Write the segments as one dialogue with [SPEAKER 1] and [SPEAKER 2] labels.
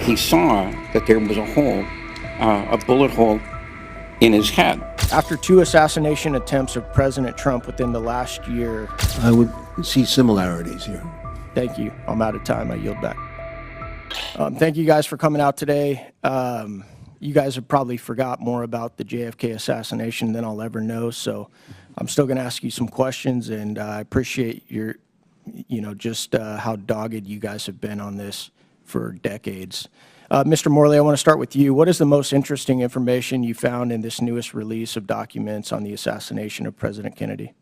[SPEAKER 1] he saw that there was a hole, a bullet hole in his head.
[SPEAKER 2] After 2 assassination attempts of President Trump within the last year.
[SPEAKER 3] I would see similarities here.
[SPEAKER 2] Thank you. I'm out of time. I yield back. Thank you guys for coming out today. You guys have probably forgot more about the JFK assassination than I'll ever know, so I'm still going to ask you some questions, and I appreciate your, just how dogged you guys have been on this for decades. Mr. Morley, I want to start with you. What is the most interesting information you found in this newest release of documents on the assassination of President Kennedy?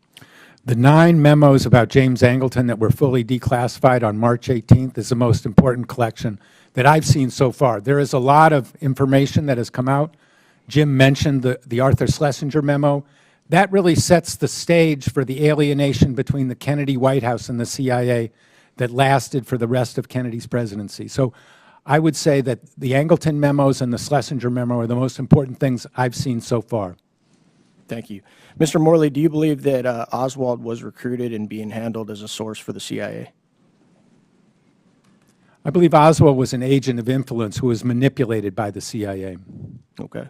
[SPEAKER 4] The 9 memos about James Angleton that were fully declassified on March 18th is the most important collection that I've seen so far. There is a lot of information that has come out. Jim mentioned the Arthur Schlesinger memo. That really sets the stage for the alienation between the Kennedy White House and the CIA that lasted for the rest of Kennedy's presidency. So I would say that the Angleton memos and the Schlesinger memo are the most important things I've seen so far.
[SPEAKER 2] Thank you. Mr. Morley, do you believe that Oswald was recruited and being handled as a source for the CIA?
[SPEAKER 4] I believe Oswald was an agent of influence who was manipulated by the CIA.
[SPEAKER 2] Okay.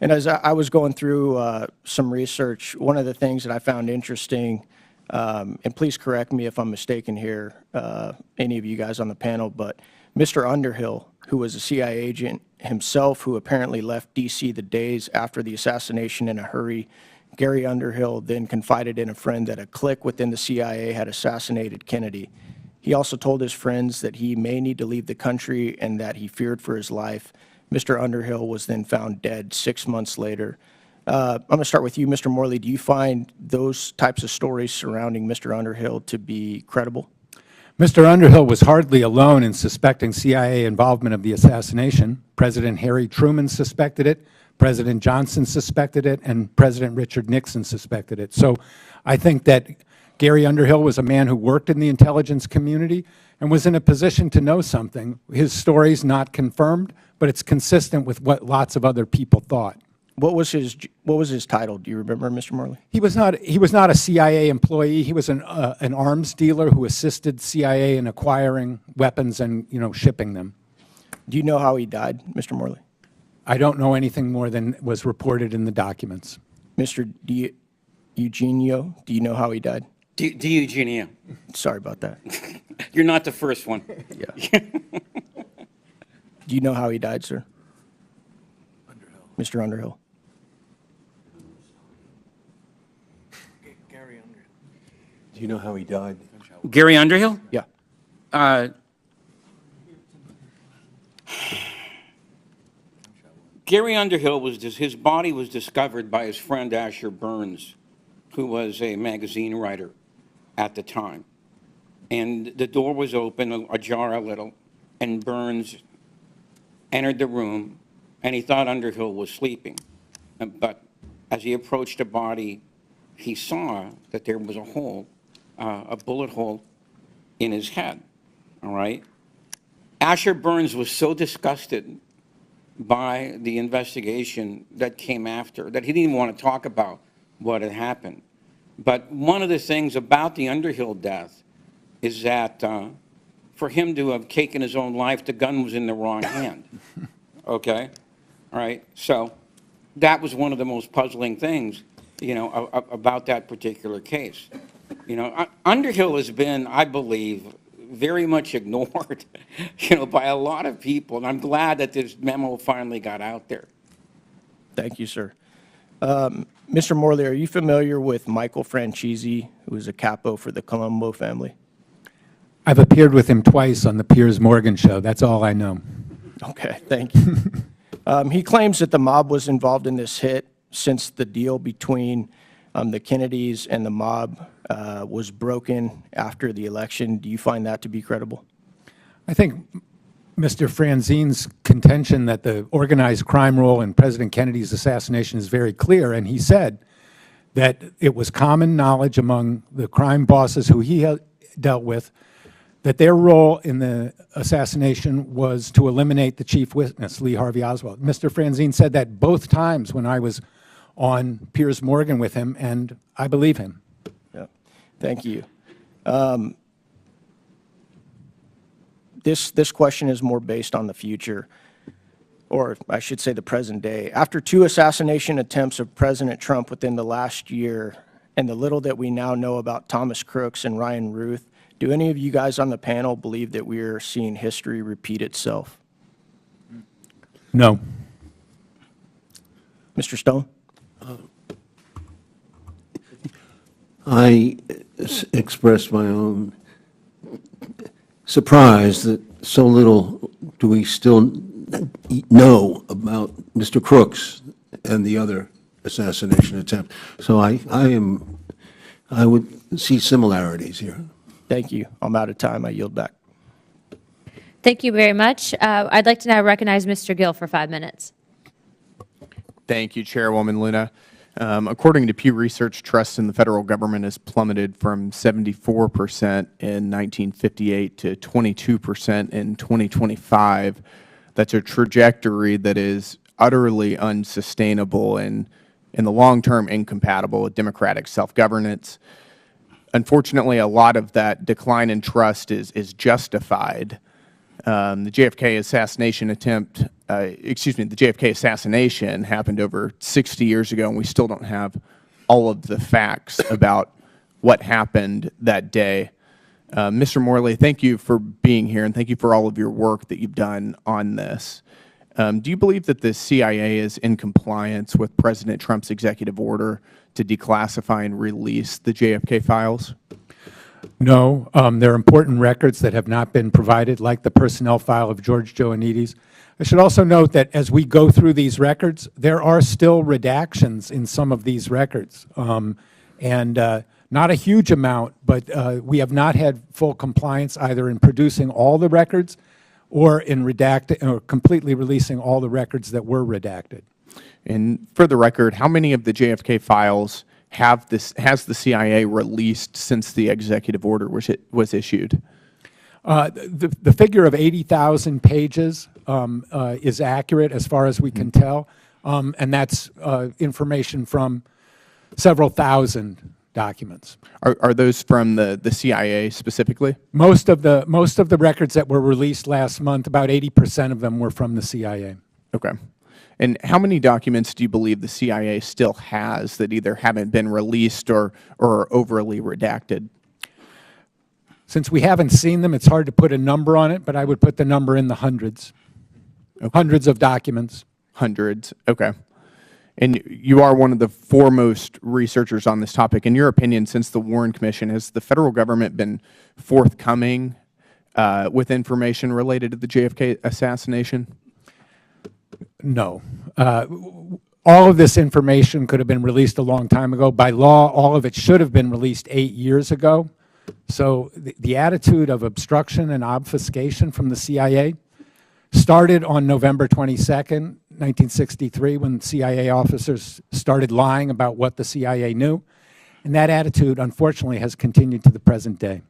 [SPEAKER 2] And as I was going through some research, one of the things that I found interesting, and please correct me if I'm mistaken here, any of you guys on the panel, but Mr. Underhill, who was a CIA agent himself, who apparently left D.C. the days after the assassination in a hurry, Gary Underhill then confided in a friend that a clique within the CIA had assassinated Kennedy. He also told his friends that he may need to leave the country and that he feared for his life. Mr. Underhill was then found dead 6 months later. I'm going to start with you, Mr. Morley. Do you find those types of stories surrounding Mr. Underhill to be credible?
[SPEAKER 4] Mr. Underhill was hardly alone in suspecting CIA involvement of the assassination. President Harry Truman suspected it, President Johnson suspected it, and President Richard Nixon suspected it. So I think that Gary Underhill was a man who worked in the intelligence community and was in a position to know something. His story's not confirmed, but it's consistent with what lots of other people thought.
[SPEAKER 2] What was his title? Do you remember, Mr. Morley?
[SPEAKER 4] He was not a CIA employee. He was an arms dealer who assisted CIA in acquiring weapons and shipping them.
[SPEAKER 2] Do you know how he died, Mr. Morley?
[SPEAKER 4] I don't know anything more than was reported in the documents.
[SPEAKER 2] Mr. Eugenio, do you know how he died?
[SPEAKER 1] Eugenio.
[SPEAKER 2] Sorry about that.
[SPEAKER 1] You're not the first one.
[SPEAKER 2] Yeah. Do you know how he died, sir? Underhill. Mr. Underhill.
[SPEAKER 3] Gary Underhill. Do you know how he died?
[SPEAKER 1] Gary Underhill?
[SPEAKER 2] Yeah.
[SPEAKER 1] Gary Underhill his body was discovered by his friend Asher Burns, who was a magazine writer at the time. And the door was open, ajar a little, and Burns entered the room, and he thought Underhill was sleeping. But as he approached the body, he saw that there was a hole, a bullet hole in his head, all right? Asher Burns was so disgusted by the investigation that came after that he didn't even want to talk about what had happened. But one of the things about the Underhill death is that for him to have taken his own life, the gun was in the wrong hand, okay? All right, so that was one of the most puzzling things, about that particular case. Underhill has been, I believe, very much ignored, by a lot of people, and I'm glad that this memo finally got out there.
[SPEAKER 2] Thank you, sir. Mr. Morley, are you familiar with Michael Franchese, who is a capo for the Colombo family?
[SPEAKER 4] I've appeared with him twice on the Piers Morgan show. That's all I know.
[SPEAKER 2] Okay, thank you. He claims that the mob was involved in this hit since the deal between the Kennedys and the mob was broken after the election. Do you find that to be credible?
[SPEAKER 4] I think Mr. Franzene's contention that the organized crime role in President Kennedy's assassination is very clear, and he said that it was common knowledge among the crime bosses who he dealt with that their role in the assassination was to eliminate the chief witness, Lee Harvey Oswald. Mr. Franzene said that both times when I was on Piers Morgan with him, and I believe him.
[SPEAKER 2] Yeah, thank you. This question is more based on the future, or I should say the present day. After 2 assassination attempts of President Trump within the last year, and the little that we now know about Thomas Crooks and Ryan Ruth, do any of you guys on the panel believe that we're seeing history repeat itself?
[SPEAKER 4] No.
[SPEAKER 2] Mr. Stone?
[SPEAKER 3] I expressed my own surprise that so little do we still know about Mr. Crooks and the other assassination attempt. So I would see similarities here.
[SPEAKER 2] Thank you. I'm out of time. I yield back.
[SPEAKER 5] Thank you very much. I'd like to now recognize Mr. Gill for 5 minutes.
[SPEAKER 6] Thank you, Chairwoman Luna. According to Pew Research, trust in the federal government has plummeted from 74% in 1958 to 22% in 2025. That's a trajectory that is utterly unsustainable and, in the long term, incompatible with democratic self-governance. Unfortunately, a lot of that decline in trust is justified. The JFK assassination the JFK assassination happened over 60 years ago, and we still don't have all of the facts about what happened that day. Mr. Morley, thank you for being here, and thank you for all of your work that you've done on this. Do you believe that the CIA is in compliance with President Trump's executive order to declassify and release the JFK files?
[SPEAKER 4] No. There are important records that have not been provided, like the personnel file of George Joannides. I should also note that as we go through these records, there are still redactions in some of these records. Not a huge amount, but we have not had full compliance either in producing all the records or in redacting or completely releasing all the records that were redacted.
[SPEAKER 6] And for the record, how many of the JFK files has the CIA released since the executive order was issued?
[SPEAKER 4] The figure of 80,000 pages is accurate as far as we can tell, and that's information from several thousand documents.
[SPEAKER 6] Are those from the CIA specifically?
[SPEAKER 4] Most of the records that were released last month, about 80% of them were from the CIA.
[SPEAKER 6] Okay. And how many documents do you believe the CIA still has that either haven't been released or are overly redacted?
[SPEAKER 4] Since we haven't seen them, it's hard to put a number on it, but I would put the number in the hundreds. Okay. Hundreds of documents.
[SPEAKER 6] Hundreds, okay. And you are one of the foremost researchers on this topic. In your opinion, since the Warren Commission, has the federal government been forthcoming with information related to the JFK assassination?
[SPEAKER 4] No. All of this information could have been released a long time ago. By law, all of it should have been released 8 years ago. So the attitude of obstruction and obfuscation from the CIA started on November 22nd, 1963, when CIA officers started lying about what the CIA knew. And that attitude, unfortunately, has continued to the present day.